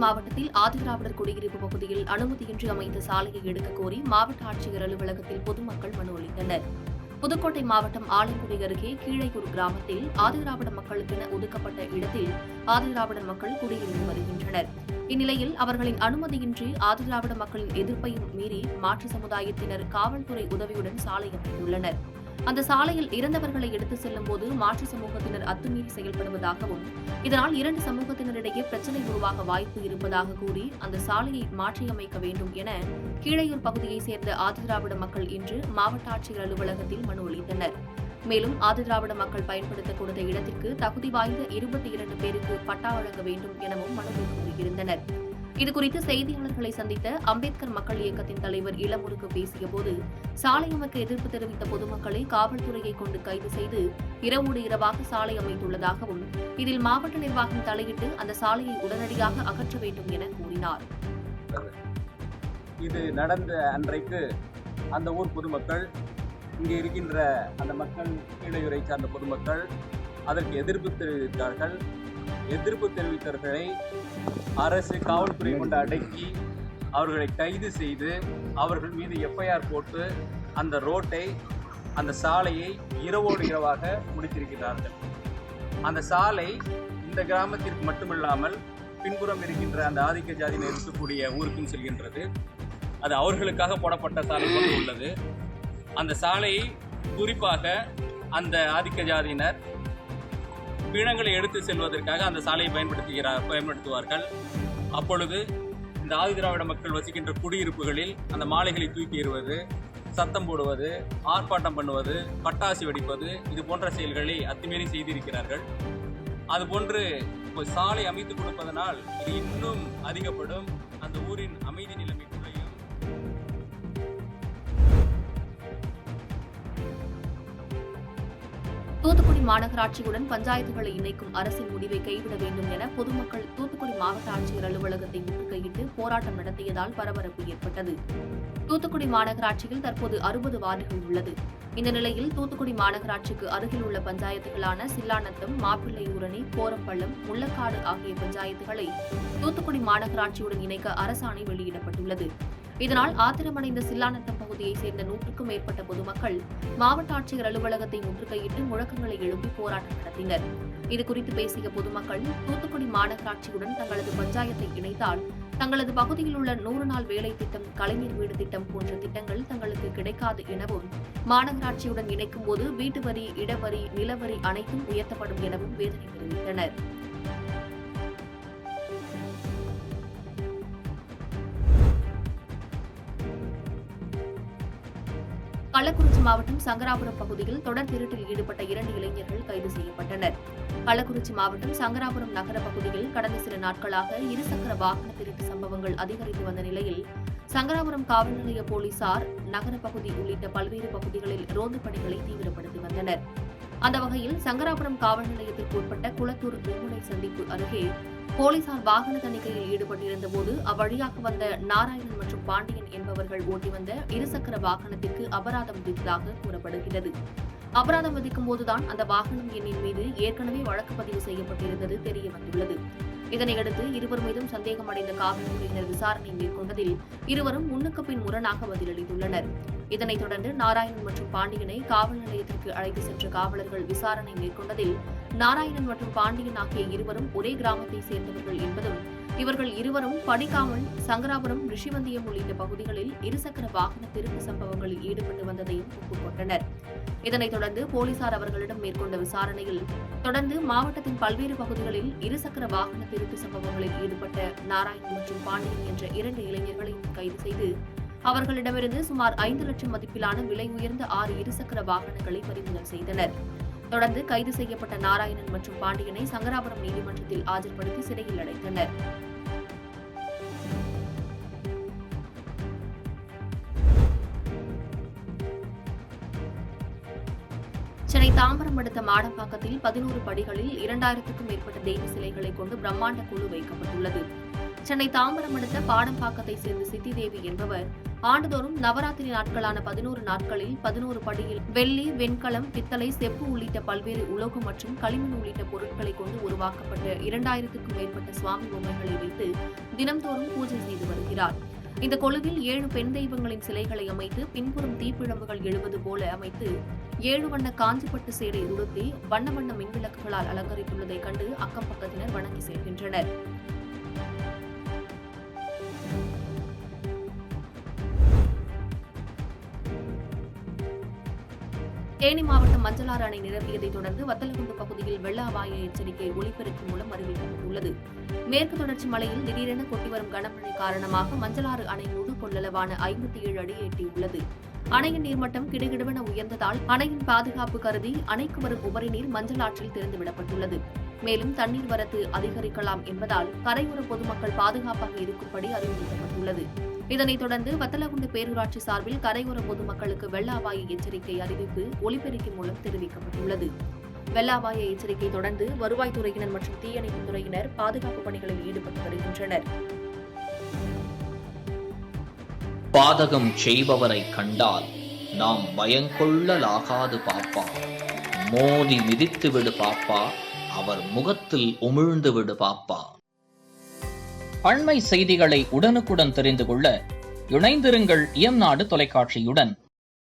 மாவட்டத்தில் ஆதிதிராவிடர் குடியிருப்பு பகுதியில் அனுமதியின்றி அமைந்த சாலையை எடுக்க கோரி மாவட்ட ஆட்சியர் அலுவலகத்தில் பொதுமக்கள் மனு அளித்தனர். புதுக்கோட்டை மாவட்டம் ஆலங்குடி அருகே கீழையூர் கிராமத்தில் ஆதிதிராவிட மக்களுக்கென ஒதுக்கப்பட்ட இடத்தில் ஆதிதிராவிடர் மக்கள் குடியிருந்து வருகின்றனர். இந்நிலையில் அவர்களின் அனுமதியின்றி ஆதிதிராவிட மக்களின் எதிர்ப்பையும் மீறி மாற்று சமுதாயத்தினர் காவல்துறை உதவியுடன் சாலை அமைத்துள்ளனர். அந்த சாலையில் இறந்தவர்களை எடுத்துச் செல்லும் போது மாற்று சமூகத்தினர் அத்துமீறி செயல்படுவதாகவும் இதனால் இரண்டு சமூகத்தினரிடையே பிரச்சினை உருவாக வாய்ப்பு இருப்பதாக கூறி அந்த சாலையை மாற்றியமைக்க வேண்டும் என கீழையூர் பகுதியைச் சேர்ந்த ஆதிதிராவிட மக்கள் இன்று மாவட்ட ஆட்சியர் அலுவலகத்தில் மனு அளித்தனர். மேலும் ஆதிதிராவிட மக்கள் பயன்படுத்த கொடுத்த இடத்திற்கு தகுதி வாய்ந்த 22 பேருக்கு பட்டா வழங்க வேண்டும் எனவும் மனுவில் கூறியிருந்தனர். இதுகுறித்து செய்தியாளர்களை சந்தித்த அம்பேத்கர் மக்கள் இயக்கத்தின் தலைவர் இளமுருகு பேசியபோது சாலை அமைக்க எதிர்ப்பு தெரிவித்த பொதுமக்களை காவல்துறையை கொண்டு கைது செய்து இரவோடு இரவாக சாலை அமைத்துள்ளதாகவும் இதில் மாவட்ட நிர்வாகம் தலையிட்டு அந்த சாலையை உடனடியாக அகற்ற வேண்டும் என கூறினார். இது நடந்த அன்றைக்கு அந்த ஊர் பொதுமக்கள், இங்கே இருக்கின்ற அந்த மக்கள், கீழையூரை சார்ந்த பொதுமக்கள் அதற்கு எதிர்ப்பு தெரிவித்தார்கள். எதிர்ப்பு தெரிவித்தவர்களை அரசு காவல்துறை கொண்டு அடக்கி அவர்களை கைது செய்து அவர்கள் மீது எஃப்ஐஆர் போட்டு அந்த ரோட்டை, அந்த சாலையை இரவோடு இரவாக முடித்திருக்கிறார்கள். அந்த சாலை இந்த கிராமத்திற்கு மட்டுமில்லாமல் பின்புறம் இருக்கின்ற அந்த ஆதிக்க ஜாதியினர் இருக்கக்கூடிய ஊருக்கும் செல்கின்றது. அது அவர்களுக்காக போடப்பட்ட சாலை போன்று உள்ளது. அந்த சாலையை குறிப்பாக அந்த ஆதிக்க ஜாதியினர் பிணங்களை எடுத்து செல்வதற்காக அந்த சாலையை பயன்படுத்துவார்கள். அப்பொழுது இந்த ஆதிதிராவிட மக்கள் வசிக்கின்ற குடியிருப்புகளில் அந்த மாலைகளை தூக்கி எறிவது, சத்தம் போடுவது, ஆர்ப்பாட்டம் பண்ணுவது, பட்டாசு வெடிப்பது, இது போன்ற செயல்களை அத்துமீறி செய்திருக்கிறார்கள். அதுபோன்று சாலை அமைத்துக் கொடுப்பதனால் இது இன்னும் அதிகப்படும். அந்த ஊரின் அமைதி நிலைமை குறையும். தூத்துக்குடி மாநகராட்சியுடன் பஞ்சாயத்துகளை இணைக்கும் அரசின் முடிவை கைவிட வேண்டும் என பொதுமக்கள் தூத்துக்குடி மாவட்ட ஆட்சியர் அலுவலகத்தை முற்றுகையிட்டு போராட்டம் நடத்தியதால் பரபரப்பு ஏற்பட்டது. தூத்துக்குடி மாநகராட்சியில் தற்போது 60 வார்டுகள் உள்ளது. இந்த நிலையில் தூத்துக்குடி மாநகராட்சிக்கு அருகில் உள்ள பஞ்சாயத்துகளான சில்லாநத்தம், மாப்பிள்ளையூரணி, கோரம்பள்ளம், முள்ளக்காடு ஆகிய பஞ்சாயத்துகளை தூத்துக்குடி மாநகராட்சியுடன் இணைக்க அரசாணை வெளியிடப்பட்டுள்ளது. இதனால் ஆத்திரமடைந்த சில்லாநத்தம் பகுதியைச் சேர்ந்த 100க்கும் மேற்பட்ட பொதுமக்கள் மாவட்ட ஆட்சியர் அலுவலகத்தை முற்றுகையிட்டு முழக்கங்களை எழுப்பி போராட்டம் நடத்தினர். இதுகுறித்து பேசிய பொதுமக்கள், தூத்துக்குடி மாநகராட்சியுடன் தங்களது பஞ்சாயத்தை இணைத்தால் தங்களது பகுதியில் உள்ள 100 நாள் வேலை திட்டம், கலைஞர் வீடு திட்டம் போன்ற திட்டங்கள் தங்களுக்கு கிடைக்காது எனவும், மாநகராட்சியுடன் இணைக்கும் போது வீட்டு வரி, இடவரி, நிலவரி அனைத்தும் உயர்த்தப்படும் எனவும் வேதனை தெரிவித்தனர். கள்ளக்குறிச்சி மாவட்டம் சங்கராபுரம் பகுதியில் தொடர் திருட்டில் ஈடுபட்ட 2 இளைஞர்கள் கைது செய்யப்பட்டனர். கள்ளக்குறிச்சி மாவட்டம் சங்கராபுரம் நகர பகுதியில் கடந்த சில நாட்களாக இருசக்கர வாகன திருட்டு சம்பவங்கள் அதிகரித்து வந்த நிலையில் சங்கராபுரம் காவல் நிலைய போலீசார் நகர பகுதி உள்ளிட்ட பல்வேறு பகுதிகளில் ரோந்து பணிகளை தீவிரப்படுத்தி வந்தனர். அந்த வகையில் சங்கராபுரம் காவல் நிலையத்திற்கு உட்பட்ட குளத்தூர் மும்முனை சந்திப்பு அருகே போலீசார் வாகன தணிக்கையில் ஈடுபட்டிருந்தபோது அவ்வழியாக வந்த நாராயணன் மற்றும் பாண்டியன் என்பவர்கள் ஓட்டி வந்த இருசக்கர வாகனத்திற்கு அபராதம் விதித்ததாக கூறப்படுகிறது. அபராதம் விதிக்கும் போதுதான் அந்த வாகனம் எண்ணின் மீது ஏற்கனவே வழக்கு பதிவு செய்யப்பட்டிருந்தது தெரியவந்துள்ளது. இதனையடுத்து இருவர் மீதும் சந்தேகமடைந்த காவல்துறையினர் விசாரணை மேற்கொண்டதில் இருவரும் முன்னுக்கு பின் முரணாக பதிலளித்துள்ளனர். இதனைத் தொடர்ந்து நாராயணன் மற்றும் பாண்டியனை காவல் நிலையத்திற்கு அழைத்து சென்ற காவலர்கள் விசாரணை மேற்கொண்டதில் நாராயணன் மற்றும் பாண்டியன் ஆகிய இருவரும் ஒரே கிராமத்தை சேர்ந்தவர்கள் என்பதும், இவர்கள் இருவரும் படிக்காமல் சங்கராபுரம், ரிஷிவந்தியம் உள்ளிட்ட பகுதிகளில் இருசக்கர வாகன திருட்டு சம்பவங்களில் ஈடுபட்டு வந்ததையும் ஒப்புக்கொண்டனர். இதனைத் தொடர்ந்து போலீசார் அவர்களிடம் மேற்கொண்ட விசாரணையில் தொடர்ந்து மாவட்டத்தின் பல்வேறு பகுதிகளில் இருசக்கர வாகன திருட்டு சம்பவங்களில் ஈடுபட்ட நாராயணன் மற்றும் பாண்டியன் என்ற 2 இளைஞர்களையும் கைது செய்து அவர்களிடமிருந்து சுமார் 5 லட்சம் மதிப்பிலான விலை உயர்ந்த 6 இருசக்கர வாகனங்களை பறிமுதல் செய்தனர். தொடர்ந்து கைது செய்யப்பட்ட நாராயணன் மற்றும் பாண்டியனை சங்கராபுரம் நீதிமன்றத்தில் ஆஜர்படுத்தி சிறையில் அடைத்தனர். சென்னை தாம்பரம் அடுத்த மாடம்பாக்கத்தில் 11 படிகளில் 2000க்கும் மேற்பட்ட தெய்வ சிலைகளை கொண்டு பிரம்மாண்ட குழு வைக்கப்பட்டுள்ளது. சென்னை தாம்பரம் அடுத்த பாடம்பாக்கத்தை சேர்ந்த சித்தி தேவி என்பவர் ஆண்டுதோறும் நவராத்திரி நாட்களான 11 நாட்களில் 11 படியில் வெள்ளி, வெண்கலம், பித்தளை, செப்பு உள்ளிட்ட பல்வேறு உலோகம் மற்றும் களிமண் உள்ளிட்ட பொருட்களை கொண்டு உருவாக்கப்பட்ட 2000க்கும் மேற்பட்ட சுவாமி பொம்மைகளை வைத்து தினம்தோறும் பூஜை செய்து வருகிறார். இந்த கொலுவில் 7 பெண் தெய்வங்களின் சிலைகளை அமைத்து பின்புறம் தீப்பிழம்புகள் எழுவது போல அமைத்து 7 வண்ண காஞ்சிப்பட்டு சேலை உடுத்தி வண்ண வண்ண மின்விளக்குகளால் அலங்கரித்துள்ளதை கண்டு அக்கம் பக்கத்தினர் வணங்கி செல்கின்றனர். தேனி மாவட்டம் மஞ்சளாறு அணை நிரம்பியதைத் தொடர்ந்து வத்தலகுண்டு பகுதியில் வெள்ள அபாய எச்சரிக்கை ஒலிபெருக்கு மூலம் அறிவிக்கப்பட்டுள்ளது. மேற்கு தொடர்ச்சி மலையில் திடீரென கொட்டி வரும் கனமழை காரணமாக மஞ்சளாறு அணை முழு கொள்ளளவான 57 அடியை எட்டியுள்ளது. அணையின் நீர்மட்டம் கிடுகிடுவென உயர்ந்ததால் அணையின் பாதுகாப்பு கருதி அணைக்கு வரும் உபரி நீர் மஞ்சள் ஆற்றில் திறந்துவிடப்பட்டுள்ளது. மேலும் தண்ணீர் வரத்து அதிகரிக்கலாம் என்பதால் கரையோர பொதுமக்கள் பாதுகாப்பாக இருக்கும்படி அறிவுறுத்தப்பட்டுள்ளது. இதனைத் தொடர்ந்து வத்தலகுண்டு பேரூராட்சி சார்பில் கரையோர பொதுமக்களுக்கு வெள்ள அபாய எச்சரிக்கை அறிவிப்பு ஒலிபெருக்கி மூலம் தெரிவிக்கப்பட்டுள்ளது. வெள்ள அபாய எச்சரிக்கை தொடர்ந்து வருவாய்த்துறையினர் மற்றும் தீயணைப்புத் துறையினர் பாதுகாப்பு பணிகளில் ஈடுபட்டு வருகின்றனர். பாதகம் செய்பவரை கண்டால் நாம் பயங்கொள்ளலாகாது பாப்பா, மோதி மிதித்து விடு பாப்பா, அவர் முகத்தில் உமிழ்ந்து விடு பாப்பா. அண்மை செய்திகளை உடனுக்குடன் தெரிந்து கொள்ள இணைந்திருங்கள் இயம்நாடு தொலைக்காட்சியுடன்.